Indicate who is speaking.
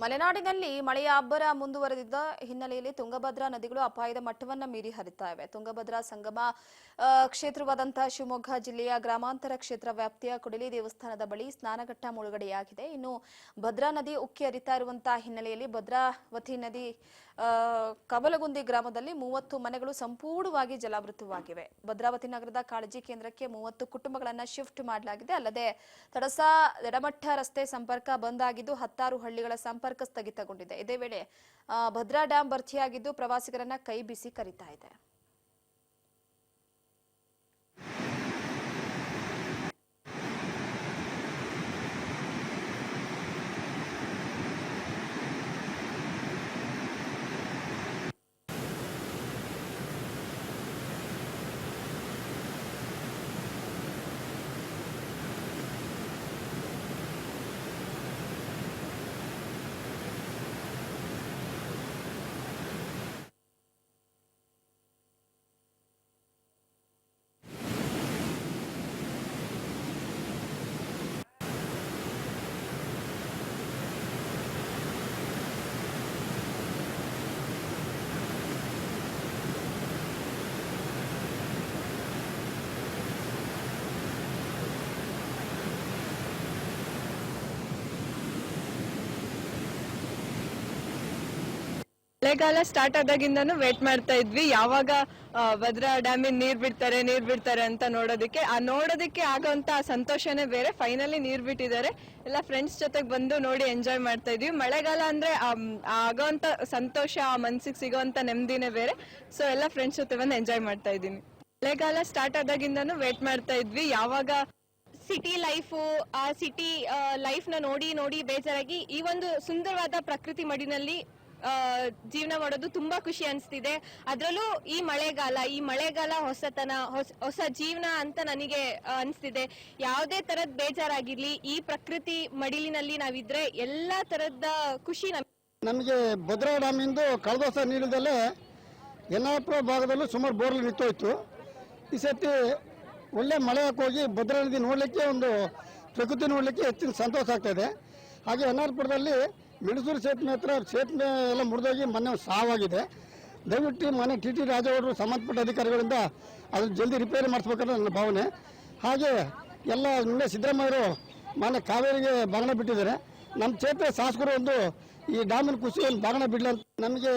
Speaker 1: ಮಲೆನಾಡಿನಲ್ಲಿ ಮಳೆಯ ಅಬ್ಬರ ಮುಂದುವರೆದಿದ್ದ ಹಿನ್ನೆಲೆಯಲ್ಲಿ ತುಂಗಭದ್ರಾ ನದಿಗಳು ಅಪಾಯದ ಮಟ್ಟವನ್ನು ಮೀರಿ ಹರಿತಾ ಇವೆ. ತುಂಗಭದ್ರಾ ಸಂಗಮ ಕ್ಷೇತ್ರವಾದಂತಹ ಶಿವಮೊಗ್ಗ ಜಿಲ್ಲೆಯ ಗ್ರಾಮಾಂತರ ಕ್ಷೇತ್ರ ವ್ಯಾಪ್ತಿಯ ಕುಡಲಿ ದೇವಸ್ಥಾನದ ಬಳಿ ಸ್ನಾನಘಟ್ಟ ಮುಳುಗಡೆಯಾಗಿದೆ. ಇನ್ನು ಭದ್ರಾ ನದಿ ಉಕ್ಕಿ ಹರಿತಾ ಇರುವಂತಹ ಹಿನ್ನೆಲೆಯಲ್ಲಿ ಭದ್ರಾವತಿ ನದಿ ಕವಲಗುಂದಿ ಗ್ರಾಮದಲ್ಲಿ 30 ಮನೆಗಳು ಸಂಪೂರ್ಣವಾಗಿ ಜಲಾವೃತವಾಗಿವೆ. ಭದ್ರಾವತಿ ನಗರದ ಕಾಳಜಿ ಕೇಂದ್ರಕ್ಕೆ 30 ಕುಟುಂಬಗಳನ್ನು ಶಿಫ್ಟ್ ಮಾಡಲಾಗಿದೆ. ಅಲ್ಲದೆ ತಡಸ ಎಡಮಟ್ಟ ರಸ್ತೆ ಸಂಪರ್ಕ ಬಂದ್ ಆಗಿದ್ದು 16 ಹಳ್ಳಿಗಳ ಸಂಪರ್ಕ ಸ್ಥಗಿತಗೊಂಡಿದೆ. ಇದೇ ವೇಳೆ ಭದ್ರಾ ಡ್ಯಾಂ ಭರ್ತಿಯಾಗಿದ್ದು ಪ್ರವಾಸಿಗರನ್ನ ಕೈ ಬೀಸಿ ಕರೀತಾ ಇದೆ.
Speaker 2: ಮಳೆಗಾಲ ಸ್ಟಾರ್ಟ್ ಆದಾಗಿಂದನೂ ವೇಟ್ ಮಾಡ್ತಾ ಇದ್ವಿ ಯಾವಾಗ ಭದ್ರಾ ಡ್ಯಾಮಿನ ನೀರ್ ಬಿಡ್ತಾರೆ ಅಂತ ನೋಡೋದಕ್ಕೆ ಆಗೋಂತ ಸಂತೋಷನೇ ಬೇರೆ. ಫೈನಲಿ ನೀರ್ ಬಿಟ್ಟಿದ್ದಾರೆ. ಎಲ್ಲ ಫ್ರೆಂಡ್ಸ್ ಜೊತೆಗೆ ಬಂದು ನೋಡಿ ಎಂಜಾಯ್ ಮಾಡ್ತಾ ಇದ್ವಿ. ಮಳೆಗಾಲ ಅಂದ್ರೆ ಆಗೋಂತ ಸಂತೋಷ, ಮನ್ಸಿಗೆ ಸಿಗೋಂತ ನೆಮ್ಮದಿನೇ ಬೇರೆ. ಸೊ ಎಲ್ಲ ಫ್ರೆಂಡ್ಸ್ ಜೊತೆ ಬಂದು ಎಂಜಾಯ್ ಮಾಡ್ತಾ ಇದ್ದೀನಿ. ಮಳೆಗಾಲ ಸ್ಟಾರ್ಟ್ ಆದಾಗಿಂದನೂ ವೇಟ್ ಮಾಡ್ತಾ ಇದ್ವಿ ಯಾವಾಗ
Speaker 3: ಸಿಟಿ ಲೈಫು ಆ ಸಿಟಿ ಲೈಫ್ ನ ನೋಡಿ ಬೇಜಾರಾಗಿ ಈ ಒಂದು ಸುಂದರವಾದ ಪ್ರಕೃತಿ ಮಡಿನಲ್ಲಿ ಜೀವನ ಮಾಡೋದು ತುಂಬಾ ಖುಷಿ ಅನಿಸ್ತಿದೆ. ಅದರಲ್ಲೂ ಈ ಮಳೆಗಾಲ ಹೊಸ ಜೀವನ ಅಂತ ನನಗೆ ಅನಿಸ್ತಿದೆ. ಯಾವುದೇ ತರದ್ ಬೇಜಾರಾಗಿರ್ಲಿ ಈ ಪ್ರಕೃತಿ ಮಡಿಲಿನಲ್ಲಿ ನಾವಿದ್ರೆ ಎಲ್ಲಾ ತರದ ಖುಷಿ
Speaker 4: ನಮಗೆ ಭದ್ರಾ ಡ್ಯಾಮಿಂದು ಕಳೆದ ವರ್ಷ ನೀಡಿದಲ್ಲೇ ಯಲ್ಲಾಪುರ ಭಾಗದಲ್ಲೂ ಸುಮಾರು ಬೋರ್ಗಳು ನಿಂತೋಯ್ತು. ಈ ಸತಿ ಒಳ್ಳೆ ಮಳೆ ಹೋಗಿ ಭದ್ರಾ ನದಿ ನೋಡಲಿಕ್ಕೆ ಒಂದು ಪ್ರಕೃತಿ ನೋಡಲಿಕ್ಕೆ ಹೆಚ್ಚಿನ ಸಂತೋಷ ಆಗ್ತಾ ಇದೆ. ಹಾಗೆ ಯಲ್ಲಾಪುರದಲ್ಲಿ ಮಿಣಸೂರು ಸೇತುವೆ ಹತ್ರ ಸೇತುವೆ ಎಲ್ಲ ಮುರಿದೋಗಿ ಮೊನ್ನೆ ಸಾವಾಗಿದೆ. ದಯವಿಟ್ಟು ಮನೆ ಟಿ ರಾಜಗೌಡರು ಸಂಬಂಧಪಟ್ಟ ಅಧಿಕಾರಿಗಳಿಂದ ಅದನ್ನು ಜಲ್ದಿ ರಿಪೇರಿ ಮಾಡಿಸ್ಬೇಕನ್ನೋ ನನ್ನ ಭಾವನೆ. ಹಾಗೆ ಎಲ್ಲ ನಿನ್ನೆ ಸಿದ್ದರಾಮಯ್ಯರು ಮೊನ್ನೆ ಕಾವೇರಿಗೆ ಬಾಗಿನ ಬಿಟ್ಟಿದ್ದಾರೆ. ನಮ್ಮ ಕ್ಷೇತ್ರ ಶಾಸಕರು ಒಂದು ಈ ಡ್ಯಾಮಿನ ಖುಷಿಯಲ್ಲಿ ಬಾಗಿನ ಬಿಡಲಿ ಅಂತ ನಮಗೆ